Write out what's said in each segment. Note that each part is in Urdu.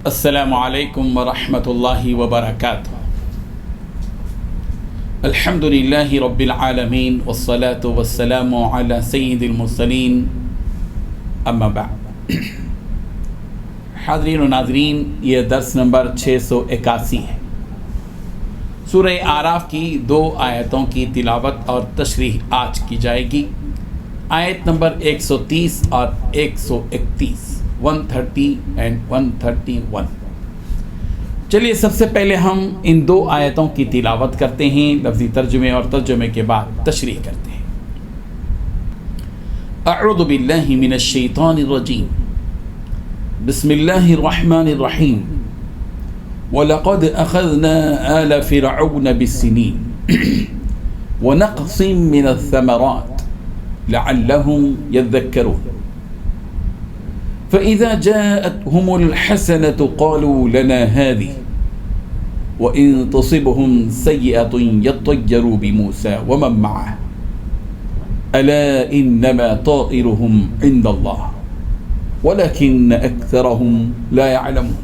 السلام علیکم ورحمۃ اللہ وبرکاتہ۔ الحمد للہ رب العالمین والصلاة والسلام علی سید المرسلین، اما بعد۔ حاضرین و ناظرین، یہ درس نمبر 681 ہے۔ سورہ اعراف کی 2 آیتوں کی تلاوت اور تشریح آج کی جائے گی۔ آیت نمبر 130 اور 131، 130 اینڈ 131۔ چلیے سب سے پہلے ہم ان 2 آیتوں کی تلاوت کرتے ہیں، لفظی ترجمے اور ترجمے کے بعد تشریح کرتے ہیں۔ اعوذ باللہ من الشیطان الرجیم، بسم اللہ الرحمن الرحیم۔ وَلَقَدْ أَخَذْنَا آلَ فِرْعَوْنَ بِالسِّنِينَ وَنَقْصٍ مِّنَ الثَّمَرَاتِ لعلهم يذكرون فإذا جاءتهم الحسنة قالوا لنا هذه وإن تصبهم سيئة يطيروا بموسى ومن معه ألا إنما طائرهم عند الله ولكن أكثرهم لا يعلمون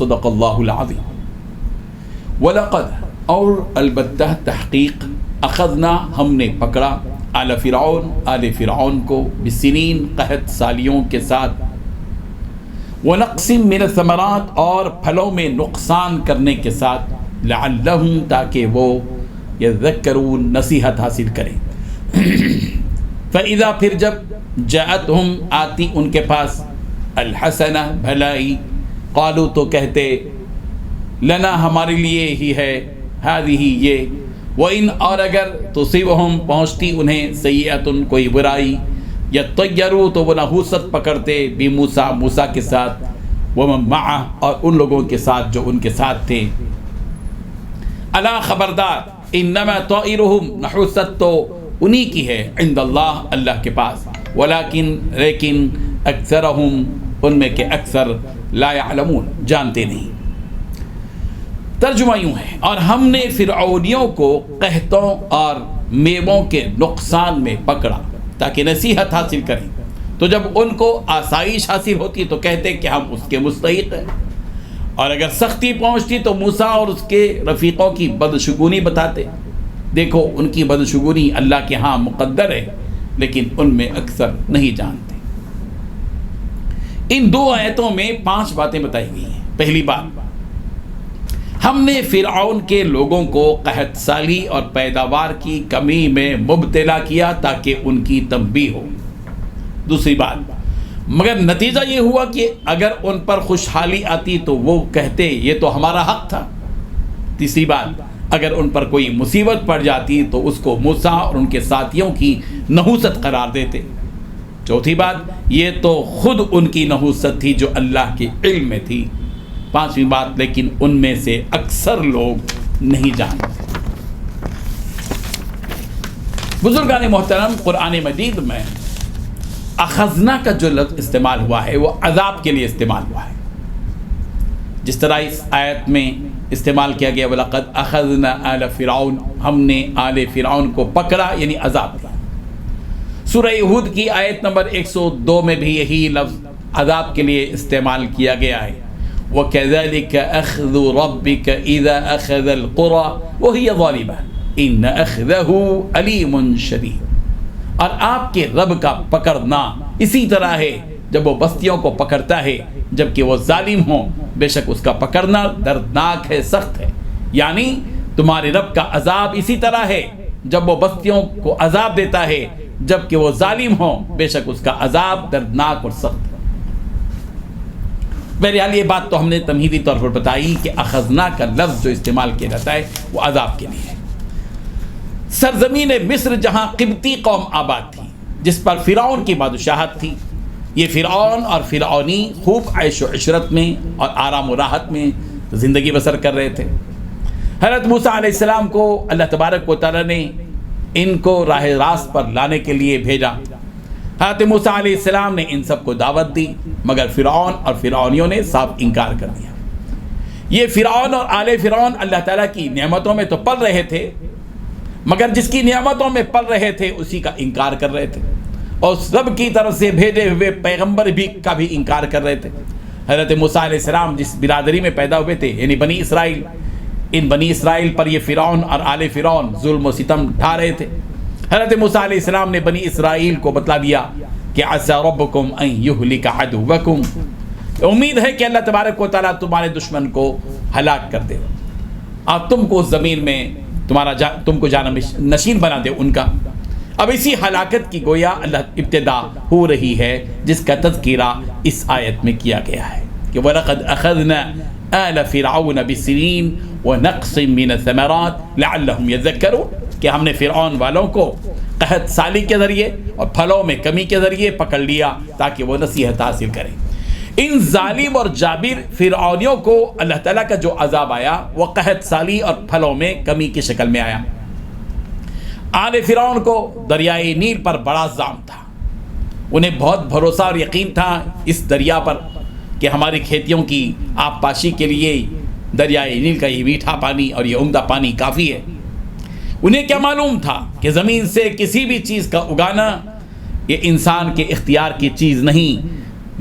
صدق الله العظيم۔ ولقد اور البتہ تحقیق، اخذنا ہم نے پکڑا، آل فرعون کو، بسنین قحط سالیوں کے ساتھ، ونقص من الثمرات اور پھلوں میں نقصان کرنے کے ساتھ، لعلہم تاکہ وہ یذکرون نصیحت حاصل کریں۔ فاذا پھر جب جاءتہم آتی ان کے پاس، الحسنہ بھلائی، قالوا تو کہتے، لنا ہمارے لیے ہی ہے، ہذہ یہ، وَإِنْ اور اگر تصیبہم پہنچتی انہیں سیئۃ کوئی برائی، یطیروا تو وہ نحوست پکڑتے، بموسیٰ موسیٰ کے ساتھ، ومن معہ اور ان لوگوں کے ساتھ جو ان کے ساتھ تھے۔ الا خبردار، انما طائرہم نحوست تو انہی کی ہے، عند اللہ اللہ کے پاس، لیکن اکثرہم ان میں کے اکثر، لا یعلمون جانتے نہیں۔ ترجمہ یوں ہے، اور ہم نے فرعونیوں کو قحطوں اور میووں کے نقصان میں پکڑا تاکہ نصیحت حاصل کریں، تو جب ان کو آسائش حاصل ہوتی تو کہتے کہ ہم اس کے مستحق ہیں، اور اگر سختی پہنچتی تو موسیٰ اور اس کے رفیقوں کی بدشگونی بتاتے۔ دیکھو ان کی بدشگونی اللہ کے ہاں مقدر ہے، لیکن ان میں اکثر نہیں جانتے۔ ان 2 آیتوں میں 5 باتیں بتائی گئی ہیں۔ پہلی بات، ہم نے فرعون کے لوگوں کو قحط سالی اور پیداوار کی کمی میں مبتلا کیا تاکہ ان کی تنبیہ ہو۔ دوسری بات، مگر نتیجہ یہ ہوا کہ اگر ان پر خوشحالی آتی تو وہ کہتے یہ تو ہمارا حق تھا۔ تیسری بات، اگر ان پر کوئی مصیبت پڑ جاتی تو اس کو موسیٰ اور ان کے ساتھیوں کی نحوست قرار دیتے۔ چوتھی بات، یہ تو خود ان کی نحوست تھی جو اللہ کے علم میں تھی۔ پانچویں بات، لیکن ان میں سے اکثر لوگ نہیں جانتے۔ بزرگان محترم، قرآن مجید میں اخذنا کا جو لفظ استعمال ہوا ہے وہ عذاب کے لیے استعمال ہوا ہے، جس طرح اس آیت میں استعمال کیا گیا وَلَقَدْ أَخَذْنَا آلَ فِرْعَوْنَ، ہم نے آل فرعون کو پکڑا، یعنی عذاب دیا۔ سورہ ہود کی آیت نمبر 102 میں بھی یہی لفظ عذاب کے لیے استعمال کیا گیا ہے، وَكَذَلِكَ أَخْذُ رَبِّكَ إِذَا أَخَذَ الْقُرَى وَهِيَ ظَالِمَةٌ إِنَّ أَخْذَهُ أَلِيمٌ شَدِيدٌ، اور آپ کے رب کا پکڑنا اسی طرح ہے جب وہ بستیوں کو پکڑتا ہے جبکہ وہ ظالم ہوں، بے شک اس کا پکڑنا دردناک ہے، سخت ہے۔ یعنی تمہارے رب کا عذاب اسی طرح ہے جب وہ بستیوں کو عذاب دیتا ہے جبکہ وہ ظالم ہوں، بے شک اس کا عذاب دردناک اور سخت ہے۔ بہرحال یہ بات تو ہم نے تمہیدی طور پر بتائی کہ اخذنا کا لفظ جو استعمال کیا جاتا ہے وہ عذاب کے لیے ہے۔ سرزمین مصر جہاں قبطی قوم آباد تھی، جس پر فرعون کی بادشاہت تھی، یہ فرعون اور فرعونی خوب عیش و عشرت میں اور آرام و راحت میں زندگی بسر کر رہے تھے۔ حضرت موسیٰ علیہ السلام کو اللہ تبارک و تعالیٰ نے ان کو راہ راست پر لانے کے لیے بھیجا۔ حضرت موسیٰ علیہ السلام نے ان سب کو دعوت دی، مگر فرعون اور فرعونیوں نے صاف انکار کر دیا۔ یہ فرعون اور آل فرعون اللہ تعالیٰ کی نعمتوں میں تو پل رہے تھے، مگر جس کی نعمتوں میں پل رہے تھے اسی کا انکار کر رہے تھے، اور سب کی طرف سے بھیجے ہوئے پیغمبر بھی کا بھی انکار کر رہے تھے۔ حضرت موسیٰ علیہ السلام جس برادری میں پیدا ہوئے تھے، یعنی بنی اسرائیل، ان بنی اسرائیل پر یہ فرعون اور آل فرعون ظلم و ستم ڈھا رہے تھے۔ حضرت موسیٰ علیہ السلام نے بنی اسرائیل کو بتلا دیا کہ عسى ربکم ان یہلک عدوکم، امید ہے کہ اللہ تبارک و تعالیٰ تمہارے دشمن کو ہلاک کر دے اور تم کو زمین میں تم کو جانشین بنا دے ان کا۔ اب اسی ہلاکت کی گویا اللہ ابتدا ہو رہی ہے، جس کا تذکرہ اس آیت میں کیا گیا ہے کہ وَلَقَدْ أَخَذْنَا آلَ فِرْعَوْنَ بِالسِّنِينَ وَنَقْصٍ مِّنَ الثَّمَرَاتِ لَعَلَّهُمْ يَذَّكَّرُونَ، کہ ہم نے فرعون والوں کو قحط سالی کے ذریعے اور پھلوں میں کمی کے ذریعے پکڑ لیا تاکہ وہ نصیحت حاصل کریں۔ ان ظالم اور جابر فرعونیوں کو اللہ تعالیٰ کا جو عذاب آیا وہ قحط سالی اور پھلوں میں کمی کی شکل میں آیا۔ آل فرعون کو دریائے نیل پر بڑا ظلم تھا، انہیں بہت بھروسہ اور یقین تھا اس دریا پر کہ ہماری کھیتیوں کی آب پاشی کے لیے دریائے نیل کا یہ میٹھا پانی اور یہ عمدہ پانی کافی ہے۔ انہیں کیا معلوم تھا کہ زمین سے کسی بھی چیز کا اگانا یہ انسان کے اختیار کی چیز نہیں،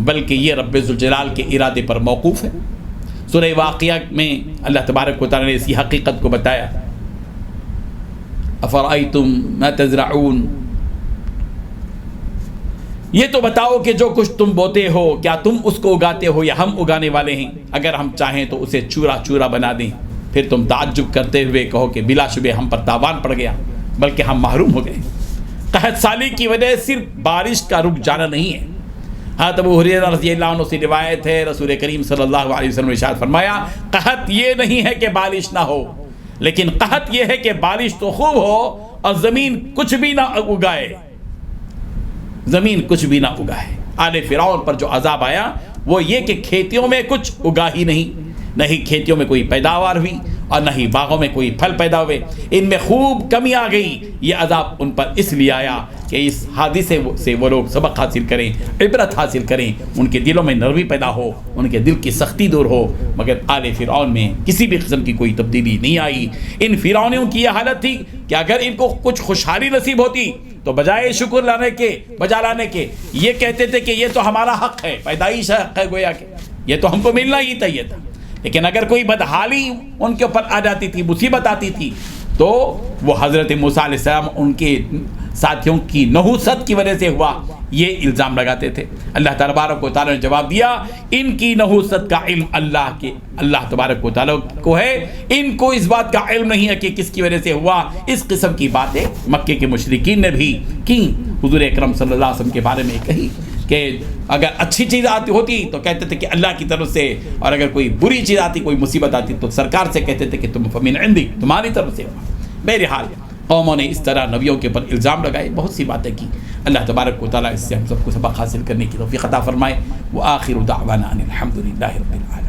بلکہ یہ رب ذوالجلال کے ارادے پر موقوف ہے۔ سورہ واقعہ میں اللہ تبارک و تعالیٰ نے اسی حقیقت کو بتایا، افرأیتم ما تزرعون، یہ تو بتاؤ کہ جو کچھ تم بوتے ہو کیا تم اس کو اگاتے ہو یا ہم اگانے والے ہیں؟ اگر ہم چاہیں تو اسے چورا چورا بنا دیں، پھر تم تعجب کرتے ہوئے کہو کہ بلا شبہ ہم پر تاوان پڑ گیا، بلکہ ہم محروم ہو گئے۔ قحط سالی کی وجہ صرف بارش کا رک جانا نہیں ہے۔ حضرت ابو ہریرہ رضی اللہ عنہ سے روایت ہے، رسول کریم صلی اللہ علیہ وسلم نے ارشاد فرمایا، قحط یہ نہیں ہے کہ بارش نہ ہو، لیکن قحط یہ ہے کہ بارش تو خوب ہو اور زمین کچھ بھی نہ اگائے، زمین کچھ بھی نہ اگائے۔ آل فرعون پر جو عذاب آیا وہ یہ کہ کھیتیوں میں کچھ اگا ہی نہیں، نہ ہی کھیتیوں میں کوئی پیداوار ہوئی اور نہ ہی باغوں میں کوئی پھل پیدا ہوئے، ان میں خوب کمی آ گئی۔ یہ عذاب ان پر اس لیے آیا کہ اس حادثے سے وہ لوگ سبق حاصل کریں، عبرت حاصل کریں، ان کے دلوں میں نرمی پیدا ہو، ان کے دل کی سختی دور ہو۔ مگر آل فرعون میں کسی بھی قسم کی کوئی تبدیلی نہیں آئی۔ ان فرعونیوں کی یہ حالت تھی کہ اگر ان کو کچھ خوشحالی نصیب ہوتی تو بجائے شکر بجا لانے کے یہ کہتے تھے کہ یہ تو ہمارا حق ہے، پیدائش حق ہے گویا کہ یہ تو ہم کو ملنا ہی چاہیے تھا۔ لیکن اگر کوئی بدحالی ان کے اوپر آ جاتی تھی، مصیبت آتی تھی، تو وہ حضرت موسیٰ علیہ السلام ان کے ساتھیوں کی نحوست کی وجہ سے ہوا یہ الزام لگاتے تھے۔ اللہ تبارک و تعالیٰ نے جواب دیا، ان کی نحوست کا علم اللہ تبارک و تعالیٰ کو ہے، ان کو اس بات کا علم نہیں ہے کہ کس کی وجہ سے ہوا۔ اس قسم کی باتیں مکے کے مشرکین نے بھی کی، حضور اکرم صلی اللہ علیہ وسلم کے بارے میں کہی کہ اگر اچھی چیز آتی ہوتی تو کہتے تھے کہ اللہ کی طرف سے، اور اگر کوئی بری چیز آتی، کوئی مصیبت آتی تو سرکار سے کہتے تھے کہ تم فمن عندی، تمہاری طرف سے ہوا۔ بہرحال قوموں نے اس طرح نبیوں کے اوپر الزام لگائے، بہت سی باتیں کی۔ اللہ تبارک و تعالیٰ اس سے ہم سب کو سبق حاصل کرنے کی توفیق عطا فرمائے۔ وآخر دعوانا ان الحمد للہ رب العالمین۔